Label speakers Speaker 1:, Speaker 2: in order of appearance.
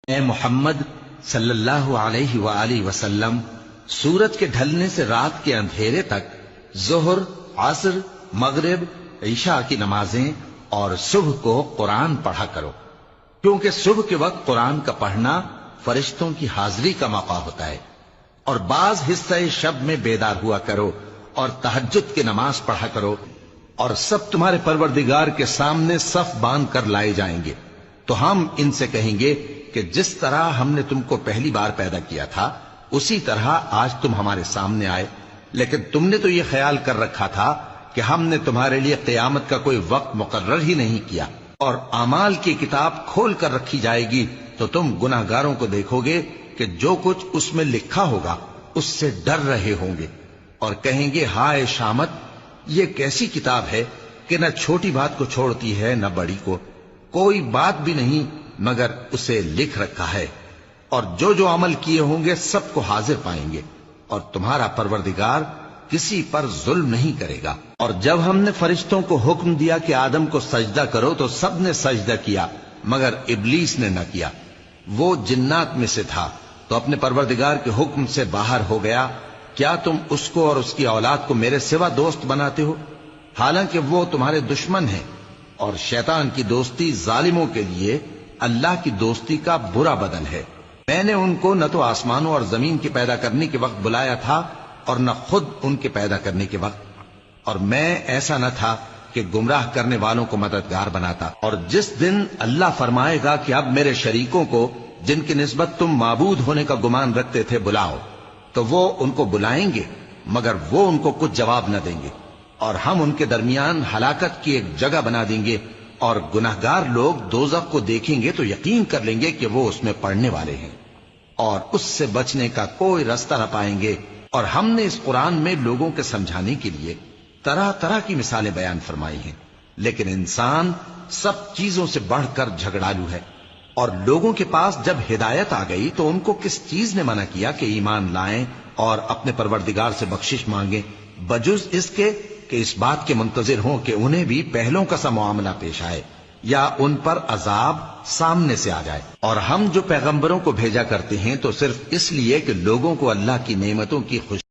Speaker 1: اے محمد صلی اللہ علیہ وآلہ وسلم، سورج کے ڈھلنے سے رات کے اندھیرے تک ظہر، عصر، مغرب، عشاء کی نمازیں اور صبح کو قرآن پڑھا کرو، کیونکہ صبح کے وقت قرآن کا پڑھنا فرشتوں کی حاضری کا موقع ہوتا ہے۔ اور بعض حصہ شب میں بیدار ہوا کرو اور تہجد کی نماز پڑھا کرو، اور سب تمہارے پروردگار کے سامنے صف باندھ کر لائے جائیں گے، تو ہم ان سے کہیں گے کہ جس طرح ہم نے تم کو پہلی بار پیدا کیا تھا اسی طرح آج تم ہمارے سامنے آئے، لیکن تم نے تو یہ خیال کر رکھا تھا کہ ہم نے تمہارے لیے قیامت کا کوئی وقت مقرر ہی نہیں کیا، اور اعمال کی کتاب کھول کر رکھی جائے گی تو تم گناہگاروں کو دیکھو گے کہ جو کچھ اس میں لکھا ہوگا اس سے ڈر رہے ہوں گے، اور کہیں گے ہائے شامت، یہ کیسی کتاب ہے کہ نہ چھوٹی بات کو چھوڑتی ہے نہ بڑی کو، کوئی بات بھی نہیں مگر اسے لکھ رکھا ہے، اور جو عمل کیے ہوں گے سب کو حاضر پائیں گے، اور تمہارا پروردگار کسی پر ظلم نہیں کرے گا۔ اور جب ہم نے فرشتوں کو حکم دیا کہ آدم کو سجدہ کرو تو سب نے سجدہ کیا مگر ابلیس نے نہ کیا، وہ جنات میں سے تھا تو اپنے پروردگار کے حکم سے باہر ہو گیا۔ کیا تم اس کو اور اس کی اولاد کو میرے سوا دوست بناتے ہو، حالانکہ وہ تمہارے دشمن ہیں، اور شیطان کی دوستی ظالموں کے لیے اللہ کی دوستی کا برا بدل ہے۔ میں نے ان کو نہ تو آسمانوں اور زمین کے پیدا کرنے کے وقت بلایا تھا اور نہ خود ان کے پیدا کرنے کے وقت، اور میں ایسا نہ تھا کہ گمراہ کرنے والوں کو مددگار بناتا۔ اور جس دن اللہ فرمائے گا کہ اب میرے شریکوں کو جن کی نسبت تم معبود ہونے کا گمان رکھتے تھے بلاؤ، تو وہ ان کو بلائیں گے مگر وہ ان کو کچھ جواب نہ دیں گے، اور ہم ان کے درمیان ہلاکت کی ایک جگہ بنا دیں گے، اور گناہگار لوگ دوزخ کو دیکھیں گے تو یقین کر لیں گے کہ وہ اس میں پڑنے والے ہیں، اور اس سے بچنے کا کوئی راستہ نہ پائیں گے۔ اور ہم نے اس قرآن میں لوگوں کے سمجھانے کے لیے طرح طرح کی مثالیں بیان فرمائی ہیں، لیکن انسان سب چیزوں سے بڑھ کر جھگڑالو ہے۔ اور لوگوں کے پاس جب ہدایت آ گئی تو ان کو کس چیز نے منع کیا کہ ایمان لائیں اور اپنے پروردگار سے بخشش مانگیں، بجز اس کے کہ اس بات کے منتظر ہوں کہ انہیں بھی پہلوں کا سا معاملہ پیش آئے یا ان پر عذاب سامنے سے آ جائے۔ اور ہم جو پیغمبروں کو بھیجا کرتے ہیں تو صرف اس لیے کہ لوگوں کو اللہ کی نعمتوں کی خوشی